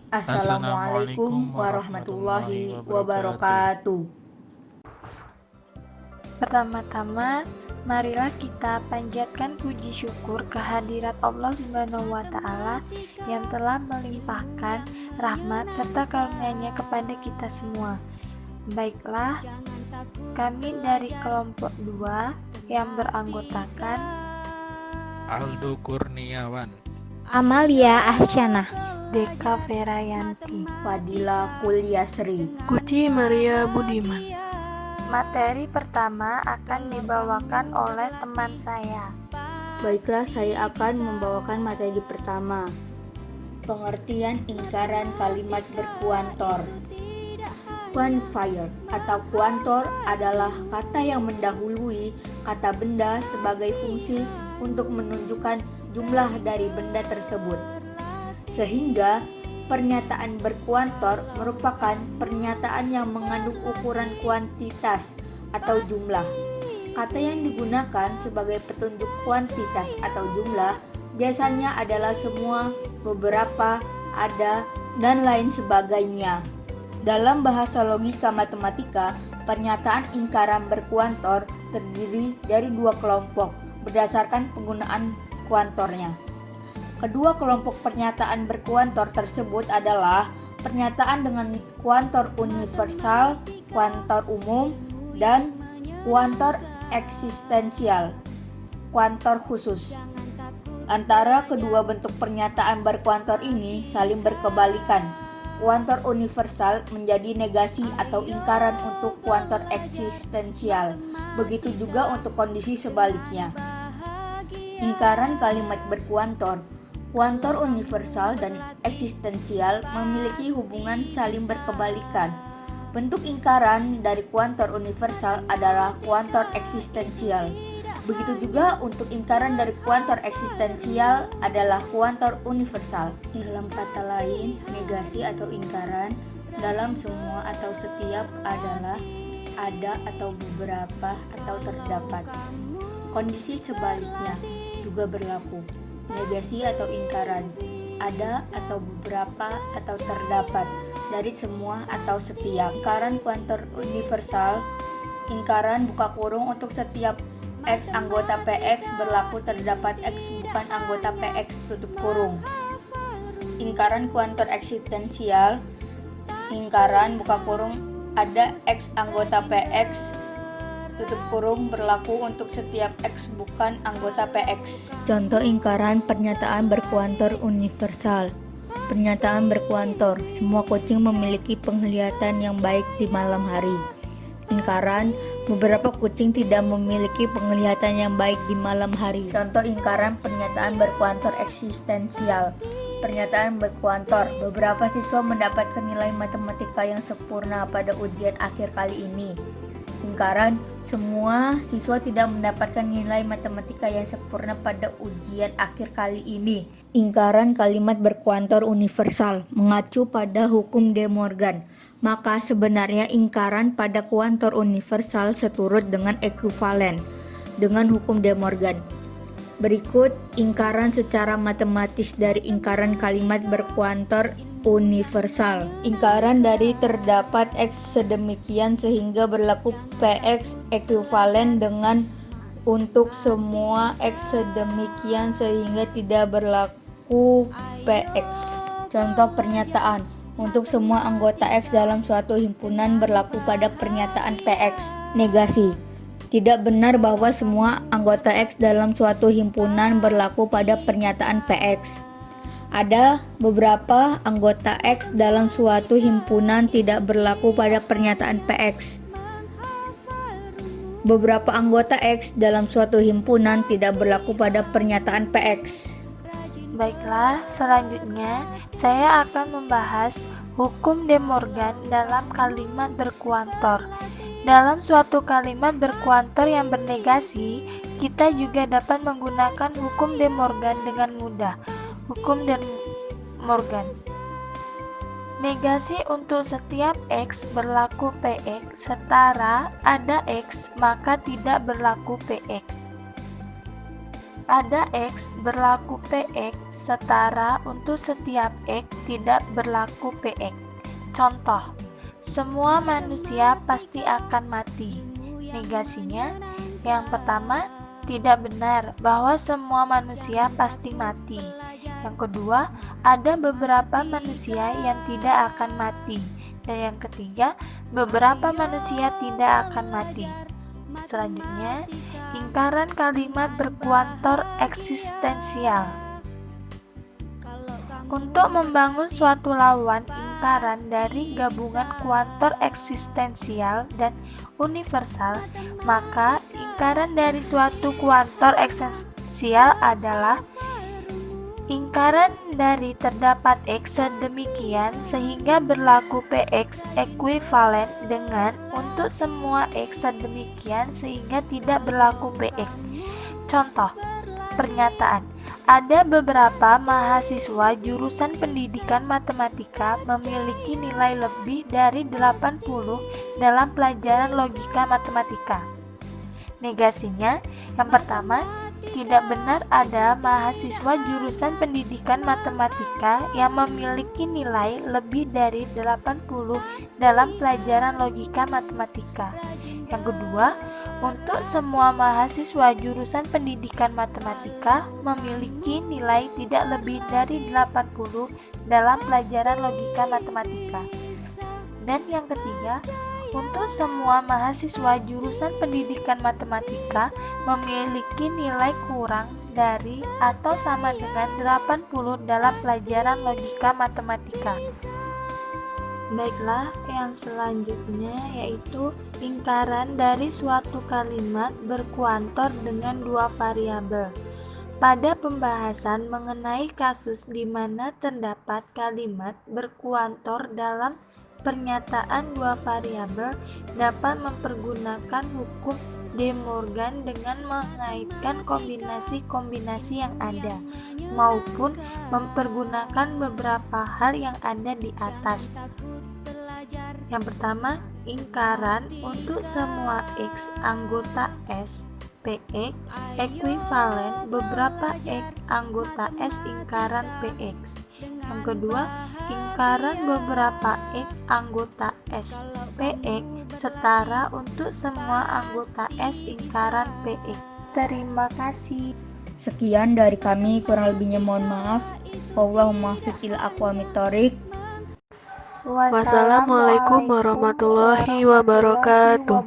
Assalamualaikum warahmatullahi wabarakatuh. Pertama-tama, marilah kita panjatkan puji syukur kehadirat Allah Subhanahu wa Ta'ala yang telah melimpahkan rahmat serta karunia-Nya kepada kita semua. Baiklah, kami dari kelompok 2 yang beranggotakan Aldo Kurniawan, Amalia Ahsyana, Deka Ferayanti, Fadila Kulyasri, Kuci Maria Budiman. Materi pertama akan dibawakan oleh teman saya. Baiklah, saya akan membawakan materi pertama. Pengertian ingkaran kalimat berkuantor. Quantifier atau kuantor adalah kata yang mendahului kata benda sebagai fungsi untuk menunjukkan jumlah dari benda tersebut. Sehingga pernyataan berkuantor merupakan pernyataan yang mengandung ukuran kuantitas atau jumlah. Kata yang digunakan sebagai petunjuk kuantitas atau jumlah biasanya adalah semua, beberapa, ada, dan lain sebagainya. Dalam bahasa logika matematika, pernyataan ingkaran berkuantor terdiri dari dua kelompok berdasarkan penggunaan kuantornya. Kedua kelompok pernyataan berkuantor tersebut adalah pernyataan dengan kuantor universal, kuantor umum, dan kuantor eksistensial, kuantor khusus. Antara kedua bentuk pernyataan berkuantor ini saling berkebalikan. Kuantor universal menjadi negasi atau ingkaran untuk kuantor eksistensial. Begitu juga untuk kondisi sebaliknya. Ingkaran kalimat berkuantor. Kuantor universal dan eksistensial memiliki hubungan saling berkebalikan. Bentuk ingkaran dari kuantor universal adalah kuantor eksistensial. Begitu juga untuk ingkaran dari kuantor eksistensial adalah kuantor universal. Dalam kata lain, negasi atau ingkaran dalam semua atau setiap adalah ada atau beberapa atau terdapat. Kondisi sebaliknya juga berlaku. Negasi atau ingkaran ada atau beberapa atau terdapat dari semua atau setiap. Ingkaran kuantor universal, ingkaran buka kurung untuk setiap X anggota PX berlaku terdapat X bukan anggota PX tutup kurung. Ingkaran kuantor eksistensial, ingkaran buka kurung ada X anggota PX tutup kurung berlaku untuk setiap X bukan anggota PX. Contoh ingkaran pernyataan berkuantor universal. Pernyataan berkuantor, semua kucing memiliki penglihatan yang baik di malam hari. Ingkaran, beberapa kucing tidak memiliki penglihatan yang baik di malam hari. Contoh ingkaran pernyataan berkuantor eksistensial. Pernyataan berkuantor, beberapa siswa mendapatkan nilai matematika yang sempurna pada ujian akhir kali ini. Ingkaran, semua siswa tidak mendapatkan nilai matematika yang sempurna pada ujian akhir kali ini. Ingkaran kalimat berkuantor universal mengacu pada hukum De Morgan. Maka sebenarnya ingkaran pada kuantor universal seturut dengan ekuivalen dengan hukum De Morgan. Berikut ingkaran secara matematis dari ingkaran kalimat berkuantor universal. Ingkaran dari terdapat X sedemikian sehingga berlaku PX ekuivalen dengan untuk semua X sedemikian sehingga tidak berlaku PX. Contoh pernyataan, untuk semua anggota X dalam suatu himpunan berlaku pada pernyataan PX. Negasi, tidak benar bahwa semua anggota X dalam suatu himpunan berlaku pada pernyataan PX. Ada beberapa anggota X dalam suatu himpunan tidak berlaku pada pernyataan PX. Beberapa anggota X dalam suatu himpunan tidak berlaku pada pernyataan PX. Baiklah, selanjutnya saya akan membahas hukum De Morgan dalam kalimat berkuantor. Dalam suatu kalimat berkuantor yang bernegasi, kita juga dapat menggunakan hukum De Morgan dengan mudah. Hukum De Morgan. Negasi untuk setiap X berlaku Px setara ada X maka tidak berlaku Px. Ada X berlaku Px setara untuk setiap X tidak berlaku Px. Contoh, semua manusia pasti akan mati. Negasinya, yang pertama, tidak benar bahwa semua manusia pasti mati. Yang kedua, ada beberapa manusia yang tidak akan mati. Dan yang ketiga, beberapa manusia tidak akan mati. Selanjutnya, ingkaran kalimat berkuantor eksistensial. Untuk membangun suatu lawan ingkaran dari gabungan kuantor eksistensial dan universal, maka ingkaran dari suatu kuantor eksistensial adalah ingkaran dari terdapat X sedemikian sehingga berlaku Px ekuivalen dengan untuk semua X sedemikian sehingga tidak berlaku Px. Contoh, pernyataan. Ada beberapa mahasiswa jurusan pendidikan matematika memiliki nilai lebih dari 80 dalam pelajaran logika matematika. Negasinya, yang pertama, tidak benar ada mahasiswa jurusan pendidikan matematika yang memiliki nilai lebih dari 80 dalam pelajaran logika matematika. Yang kedua, untuk semua mahasiswa jurusan pendidikan matematika memiliki nilai tidak lebih dari 80 dalam pelajaran logika matematika. Dan yang ketiga, untuk semua mahasiswa jurusan pendidikan matematika memiliki nilai kurang dari atau sama dengan 80 dalam pelajaran logika matematika. Baiklah, yang selanjutnya yaitu ingkaran dari suatu kalimat berkuantor dengan dua variabel. Pada pembahasan mengenai kasus di mana terdapat kalimat berkuantor dalam pernyataan dua variabel dapat mempergunakan hukum De Morgan dengan mengaitkan kombinasi-kombinasi yang ada, maupun mempergunakan beberapa hal yang ada di atas. Yang pertama, ingkaran untuk semua X anggota S, Px, ekuivalen beberapa X anggota S ingkaran Px. Yang kedua, ingkaran beberapa X anggota S, Px, setara untuk semua anggota S ingkaran Px. Terima kasih. Sekian dari kami, kurang lebihnya mohon maaf. Wallahumma muwaffiq ila aqwamit thoriq. Wassalamualaikum warahmatullahi wabarakatuh.